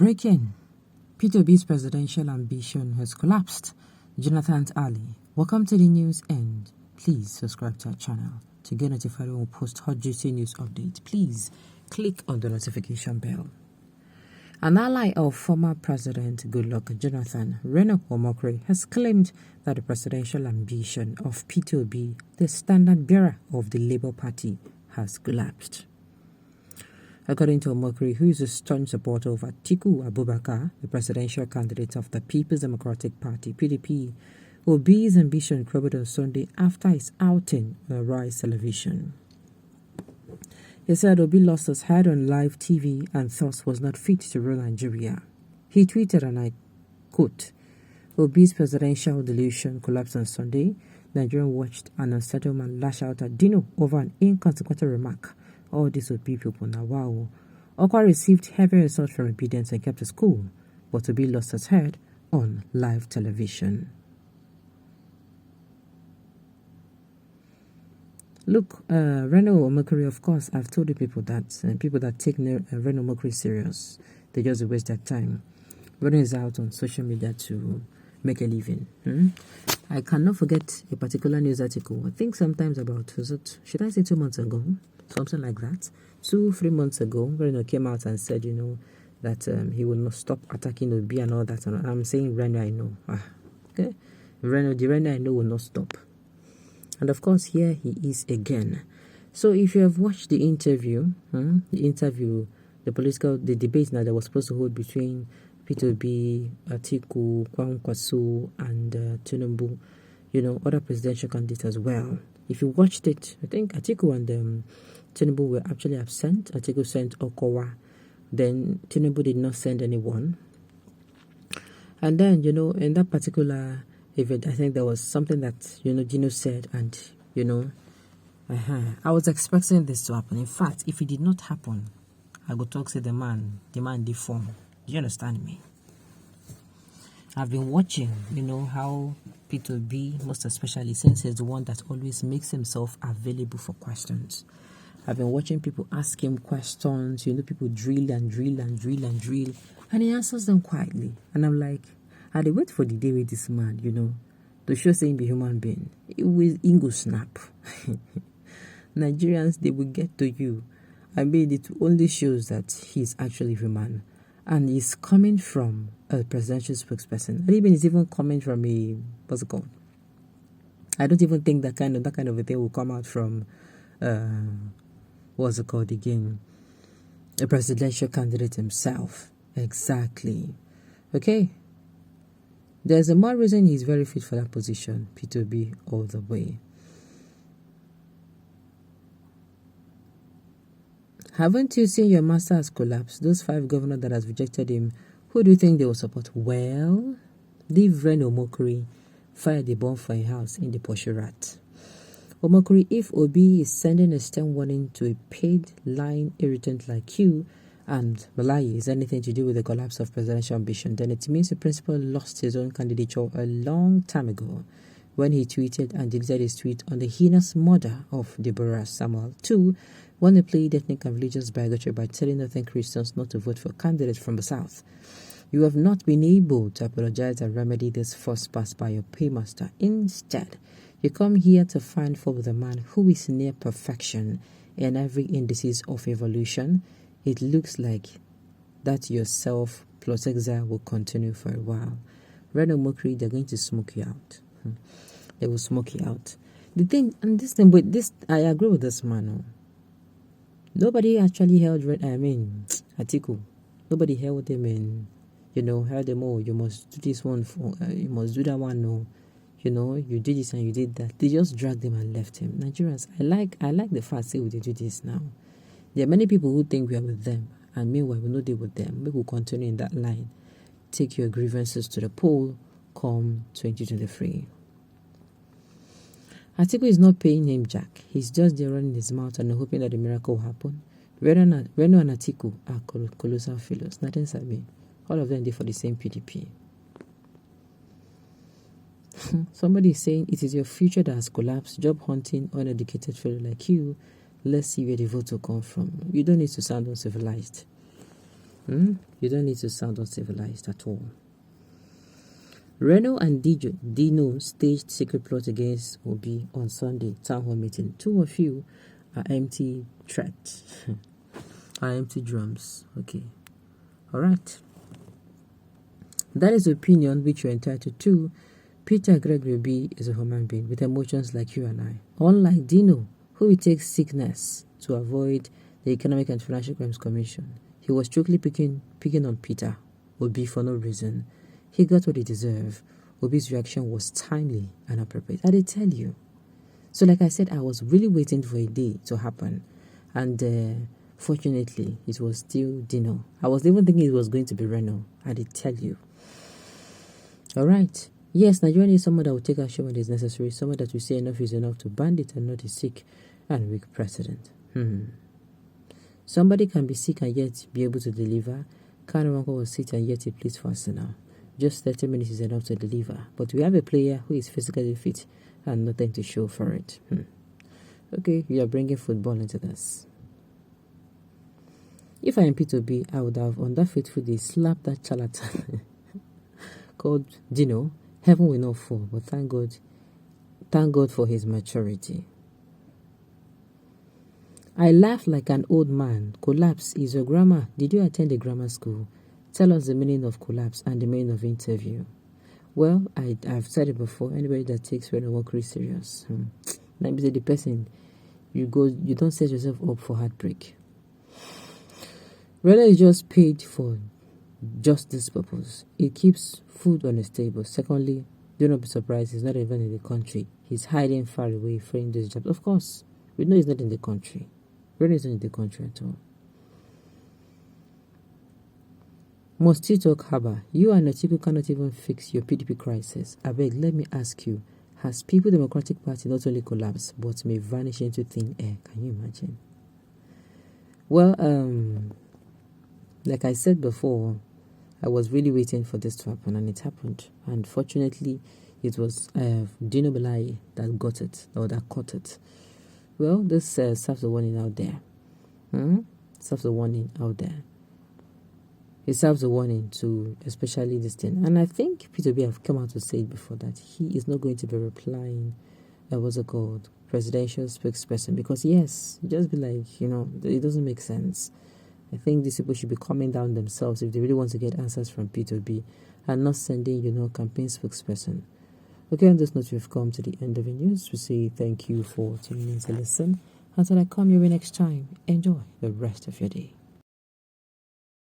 Breaking. Peter Obi's presidential ambition has collapsed. Jonathan Ali. Welcome to the news and please subscribe to our channel to get notified when we post hot juicy news updates. Please click on the notification bell. An ally of former President Goodluck Jonathan, Reno Omokri, has claimed that the presidential ambition of Peter Obi, the standard bearer of the Labour Party, has collapsed. According to Omokri, who is a staunch supporter of Atiku Abubakar, the presidential candidate of the People's Democratic Party (PDP), Obi's ambition crumbled on Sunday after his outing on Rise Television. He said Obi lost his head on live TV and thus was not fit to rule Nigeria. He tweeted, and I quote, "Obi's presidential delusion collapsed on Sunday. Nigerians watched an unsettled man lash out at Dino over an inconsequential remark. All this Obi people now, wow." Okwa received heavy assault from obedience and kept his cool, but Obi lost his head on live television. Look, Reno Omokri, of course, I've told the people that take Reno Omokri serious, they just waste their time. Reno is out on social media to make a living. I cannot forget a particular news article, I think sometimes about, should I say 2 months ago? Something like that. 2-3 months ago, Reno came out and said, that he will not stop attacking Obi and all that. And I'm saying Reno, I know. Okay? The Reno I know will not stop. And of course, here he is again. So if you have watched the interview, the debate now that was supposed to hold between Peter Obi, Atiku, Kwankwaso, and Tinubu, other presidential candidates as well. If you watched it, I think Atiku and Tinubu were actually absent. Atiku sent Okowa. Then Tinubu did not send anyone. And then, in that particular event, I think there was something that, Dino said, and, I was expecting this to happen. In fact, if it did not happen, I would talk to the man deformed. Do you understand me? I've been watching, how Peter Obi, most especially since he's the one that always makes himself available for questions. I've been watching people ask him questions, people drill and drill and drill and drill, and he answers them quietly. And I'm like, I dey wait for the day with this man, to show saying be human being. It will Ingo snap. Nigerians, they will get to you. I mean, it only shows that he's actually human. And he's coming from a presidential spokesperson. And even it's even coming from a, what's it called? I don't even think that kind of a thing will come out from what's it called again? A presidential candidate himself. Exactly. Okay. There's a more reason he's very fit for that position. Peter Obi all the way. Haven't you seen your master has collapsed? Those 5 governors that has rejected him, who do you think they will support? Well, leave Reno Omokri fire the bomb for a house in the Poshurat. Omokri, if Obi is sending a stern warning to a paid line irritant like you, and Malai is anything to do with the collapse of presidential ambition, then it means the principal lost his own candidature a long time ago when he tweeted and deleted his tweet on the heinous murder of Deborah Samuel. 2, when he played ethnic and religious bigotry by telling Northern Christians not to vote for candidates from the South. You have not been able to apologize and remedy this first pass by your paymaster. Instead, you come here to find fault with a man who is near perfection in every indices of evolution. It looks like that yourself plus exile will continue for a while. Reno Omokri, they're going to smoke you out. They will smoke you out. The thing, and this, I agree with this man. Nobody actually held, Atiku. Nobody held him in, held him, you must do this one, you must do that one, no. You did this and you did that. They just dragged him and left him. Nigerians, I like the fact that we do this now. There are many people who think we are with them, and meanwhile we no deal with them. We will continue in that line. Take your grievances to the poll come 2023. Atiku is not paying him jack. He's just there running his mouth and hoping that the miracle will happen. Reno and Atiku are colossal fellows. Nothing sabi. All of them did for the same PDP. Somebody is saying it is your future that has collapsed. Job hunting, uneducated fellow like you. Let's see where the vote will come from. You don't need to sound uncivilized. You don't need to sound uncivilized at all. Reno and Dino staged secret plot against Obi on Sunday town hall meeting. Two of you are empty threats. Are empty drums. Okay. Alright. That is opinion which you're entitled to. Peter Gregory Obi is a human being with emotions like you and I. Unlike Dino, who will take sickness to avoid the Economic and Financial Crimes Commission. He was strictly picking on Peter Obi for no reason. He got what he deserved. Obi's reaction was timely and appropriate. I did tell you. So like I said, I was really waiting for a day to happen. And fortunately, it was still Dino. I was even thinking it was going to be Reno. I did tell you. Alright. Yes, Nigeria needs someone that will take action when it is necessary. Someone that will say enough is enough to ban it and not a sick and weak president. Somebody can be sick and yet be able to deliver. Kano Uncle was sick and yet he plays for Arsenal. Just 30 minutes is enough to deliver. But we have a player who is physically fit and nothing to show for it. Okay, you are bringing football into this. If I am Peter Obi, I would have on that fateful day slapped that charlatan called Dino. Heaven will not fall, but thank God for his maturity. I laugh like an old man. Collapse is your grammar. Did you attend a grammar school? Tell us the meaning of collapse and the meaning of interview. Well, I've said it before. Anybody that takes Reno mockery serious, let me say the person you don't set yourself up for heartbreak. Reno is just paid for just this purpose. It keeps food on his table. Secondly, do not be surprised he's not even in the country. He's hiding far away, freeing those jobs. Of course, we know he's not in the country. Reno isn't in the country at all. Must you talk harbor? You and Atiku cannot even fix your PDP crisis. I beg, let me ask you, has People Democratic Party not only collapsed, but may vanish into thin air? Can you imagine? Well, like I said before, I was really waiting for this to happen, and it happened. And fortunately, it was Dino Belai that got it, or that caught it. Well, this serves a warning out there. Serves a warning out there. It serves a warning to especially this thing. And I think Peter Obi have come out to say it before that he is not going to be replying, what's it called, presidential spokesperson. Because yes, just be like, it doesn't make sense. I think these people should be calming down themselves if they really want to get answers from Peter Obi and not sending, campaign spokesperson. Okay, on this note, we've come to the end of the news. We say thank you for tuning in to listen. Until I come your way next time, enjoy the rest of your day.